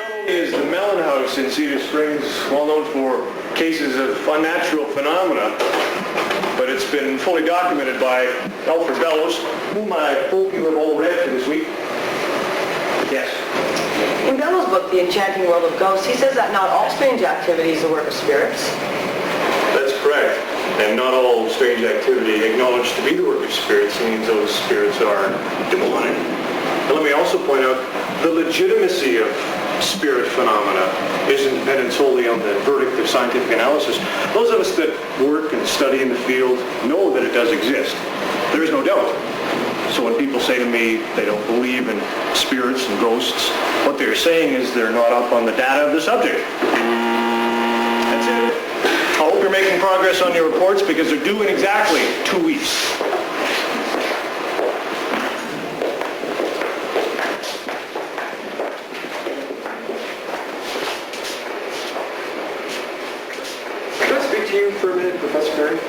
Not only is the Mellon House in Cedar Springs well known for cases of unnatural phenomena, but it's been fully documented by Alfred Bellows, whom I hope you have all read for this week. Yes. In Bellows' book, The Enchanting World of Ghosts, he says that not all strange activity is the work of spirits. That's correct. And not all strange activity acknowledged to be the work of spirits means those spirits are demonic. And let me also point out the legitimacy of spirit phenomena isn't dependent solely on the verdict of scientific analysis. Those of us that work and study in the field know that it does exist. There is no doubt. So when people say to me they don't believe in spirits and ghosts, what they're saying is they're not up on the data of the subject. That's it. I hope you're making progress on your reports because they're due in exactly 2 weeks. Can I speak to you for a minute, Professor Perry?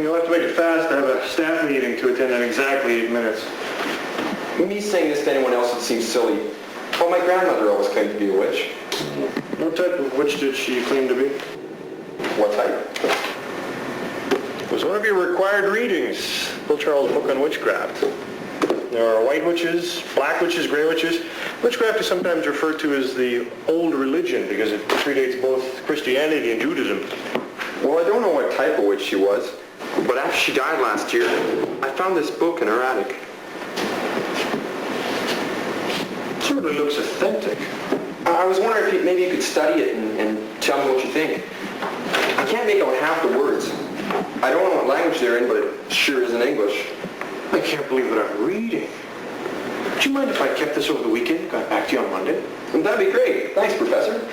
You'll have to make it fast. I have a staff meeting to attend in exactly 8 minutes. Me saying this to anyone else would seem silly. Well, my grandmother always claimed to be a witch. What type of witch did she claim to be? What type? It was one of your required readings, Bill Charles' book on witchcraft. There are white witches, black witches, gray witches. Witchcraft is sometimes referred to as the old religion because it predates both Christianity and Judaism. Well, I don't know what type of witch she was, but after she died last year, I found this book in her attic. It sort of looks authentic. I was wondering if maybe you could study it and tell me what you think. I can't make out half the words. I don't know what language they're in, but it sure isn't English. I can't believe what I'm reading. Would you mind if I kept this over the weekend and got back to you on Monday? That'd be great. Thanks, Professor.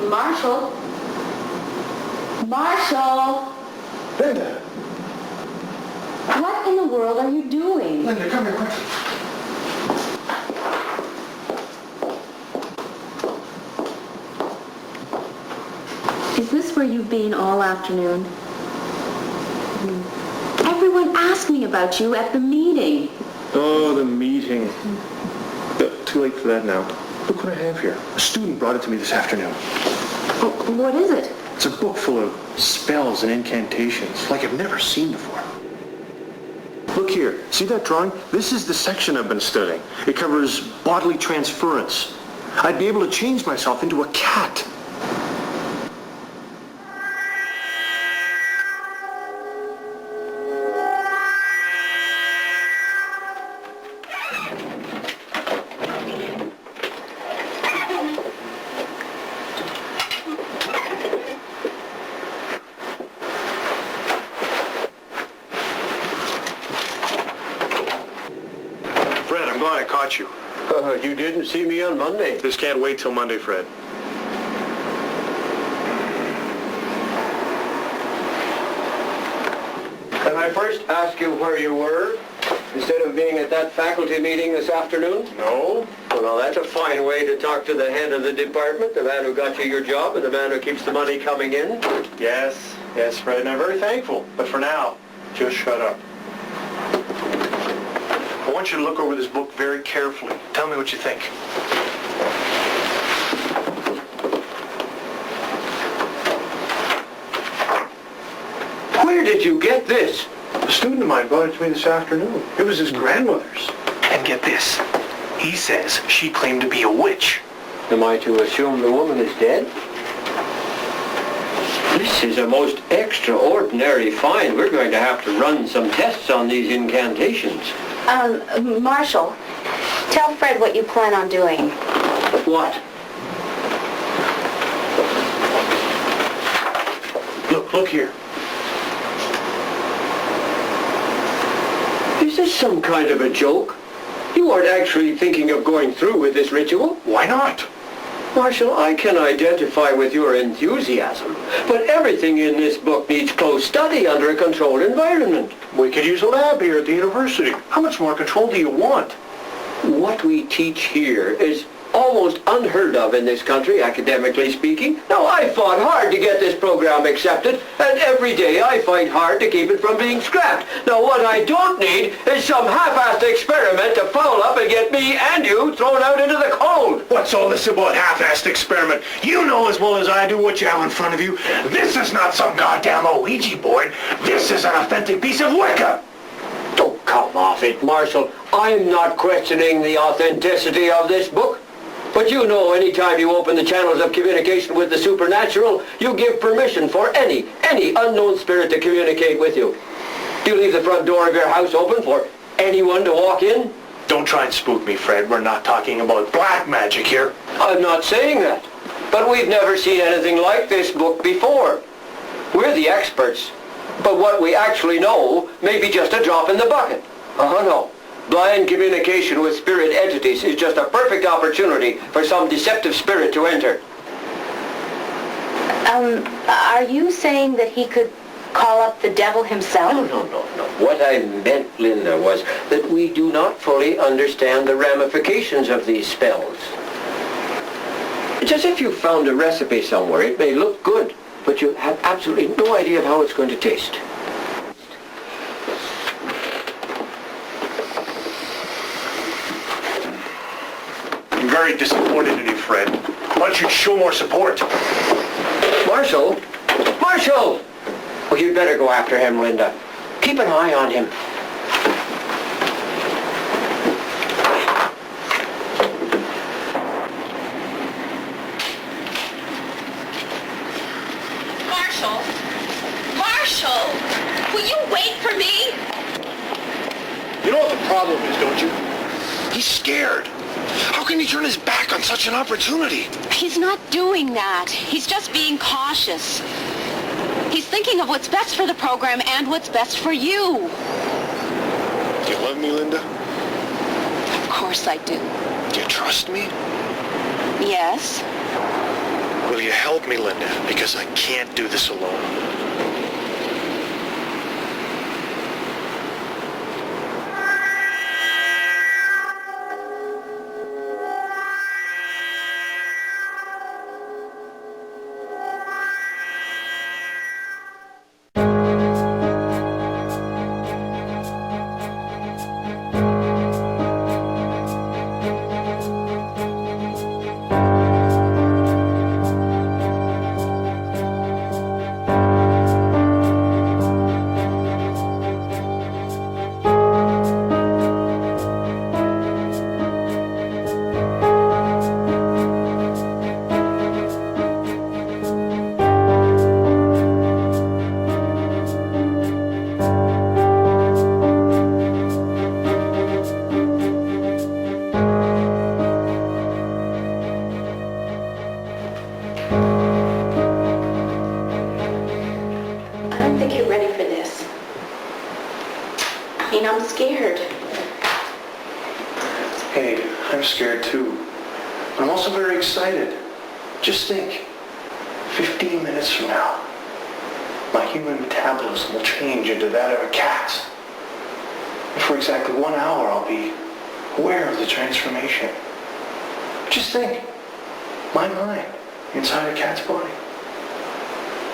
Marshall? Marshall? Linda! What in the world are you doing? Linda, come here quickly. Is this where you've been all afternoon? Everyone asked me about you at the meeting. Oh, the meeting. Too late for that now. Look what I have here. A student brought it to me this afternoon. Oh, what is it? It's a book full of spells and incantations, like I've never seen before. Look here. See that drawing? This is the section I've been studying. It covers bodily transference. I'd be able to change myself into a cat. I'm glad I caught you. You didn't see me on Monday. This can't wait till Monday, Fred. Can I first ask you where you were, instead of being at that faculty meeting this afternoon? No. Well, that's a fine way to talk to the head of the department, the man who got you your job and the man who keeps the money coming in. Yes, Fred, and I'm very thankful. But for now, just shut up. I want you to look over this book very carefully. Tell me what you think. Where did you get this? A student of mine brought it to me this afternoon. It was his grandmother's. And get this. He says she claimed to be a witch. Am I to assume the woman is dead? This is a most extraordinary find. We're going to have to run some tests on these incantations. Marshall, tell Fred what you plan on doing. What? Look here. Is this some kind of a joke? You aren't actually thinking of going through with this ritual? Why not? Marshall, I can identify with your enthusiasm, but everything in this book needs close study under a controlled environment. We could use a lab here at the university. How much more control do you want? What we teach here is almost unheard of in this country, academically speaking. Now, I fought hard to get this program accepted, and every day I fight hard to keep it from being scrapped. Now, what I don't need is some half-assed experiment to foul up and get me and you thrown out into the cold. What's all this about half-assed experiment? You know as well as I do what you have in front of you. This is not some goddamn Ouija board. This is an authentic piece of Wicca. Oh, come off it, Marshall. I'm not questioning the authenticity of this book. But you know, anytime you open the channels of communication with the supernatural, you give permission for any unknown spirit to communicate with you. Do you leave the front door of your house open for anyone to walk in? Don't try and spook me, Fred. We're not talking about black magic here. I'm not saying that. But we've never seen anything like this book before. We're the experts. But what we actually know may be just a drop in the bucket. No. Blind communication with spirit entities is just a perfect opportunity for some deceptive spirit to enter. Are you saying that he could call up the devil himself? No. What I meant, Linda, was that we do not fully understand the ramifications of these spells. It's as if you found a recipe somewhere. It may look good, but you have absolutely no idea of how it's going to taste. I'm very disappointed in you, Fred. Why don't you show more support? Marshall! Marshall! Oh, you'd better go after him, Linda. Keep an eye on him. Marshall! Marshall! Will you wait for me? You know what the problem is, don't you? He's scared. How can he turn his back on such an opportunity? He's not doing that. He's just being cautious. He's thinking of what's best for the program and what's best for you. Do you love me, Linda? Of course I do. Do you trust me? Yes. Will you help me, Linda? Because I can't do this alone. I don't think you're ready for this. I mean, I'm scared. Hey, I'm scared too. But I'm also very excited. Just think, 15 minutes from now, my human metabolism will change into that of a cat's. And for exactly 1 hour, I'll be aware of the transformation. Just think, my mind inside a cat's body.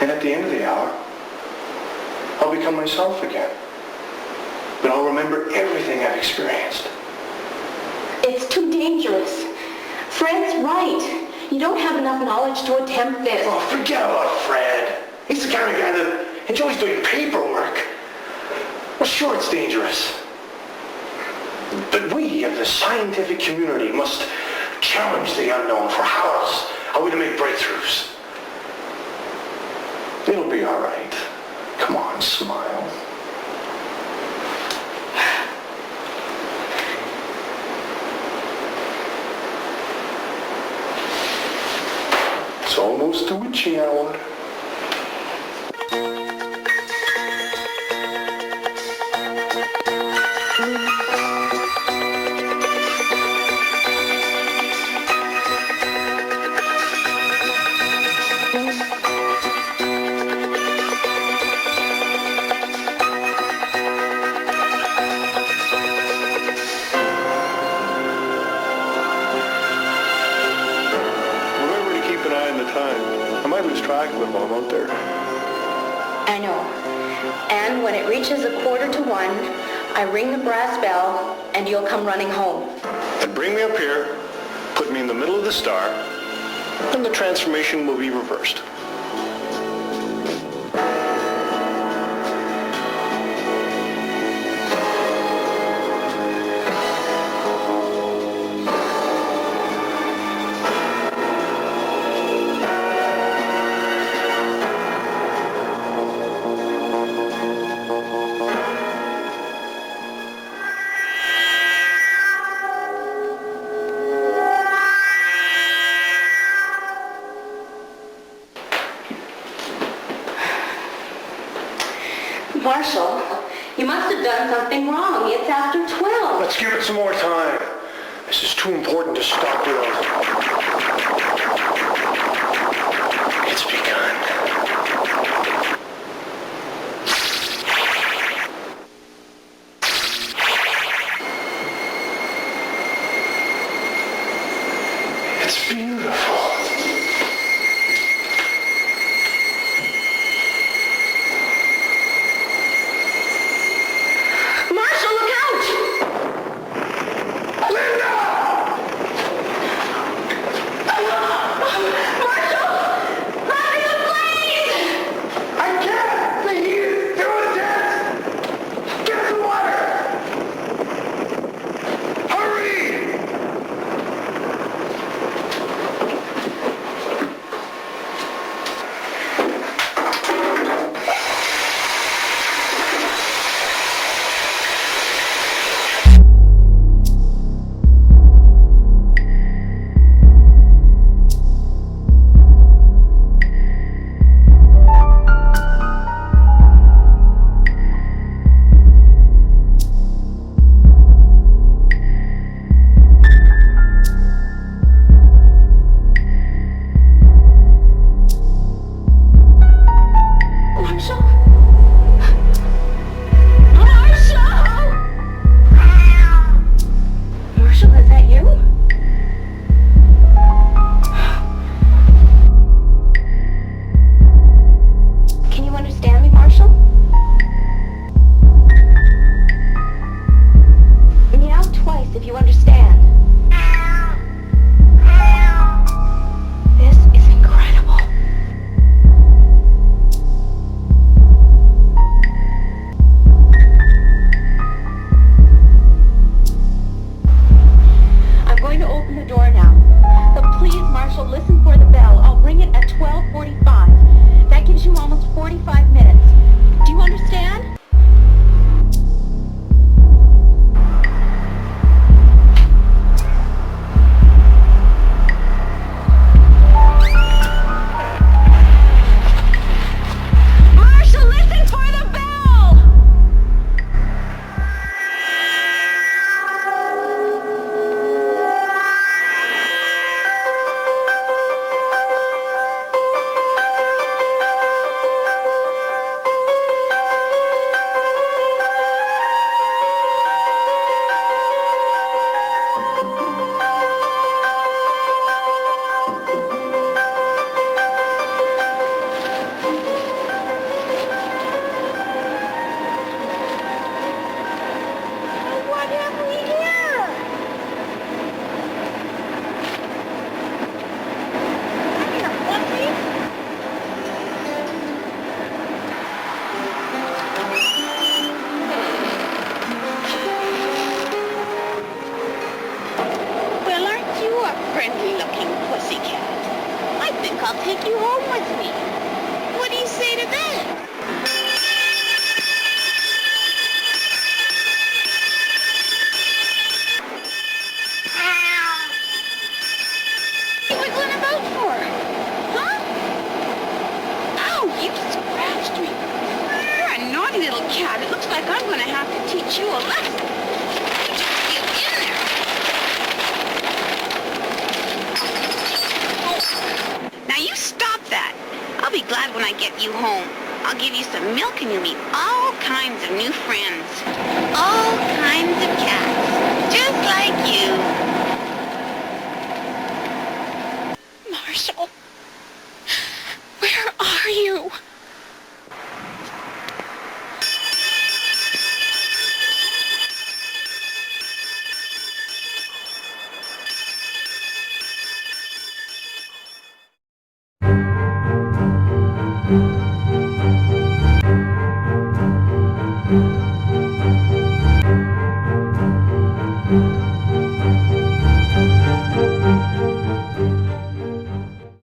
And at the end of the hour, I'll become myself again. But I'll remember everything I've experienced. It's too dangerous. Fred's right. You don't have enough knowledge to attempt this. Oh, forget about Fred. He's the kind of guy that enjoys doing paperwork. Well, sure, it's dangerous. But we of the scientific community must challenge the unknown, for how else are we to make breakthroughs? It'll be all right. Come on, smile. the witching hour. Remember to keep an eye on the time. I might lose track of it while I'm out there. I know. And when it reaches 1:45, I ring the brass bell and you'll come running home. And bring me up here, put me in the middle of the star, and the transformation will be reversed. Marshall, you must have done something wrong. It's after 12. Let's give it some more time. This is too important to stop doing. It's begun. It's beautiful. Marshall, look out! little cat. It looks like I'm going to have to teach you a lesson. Just get in there. Now you stop that. I'll be glad when I get you home. I'll give you some milk and you'll meet all kinds of new friends. All kinds of cats. Just like you. Marshall. Where are you? Thank you.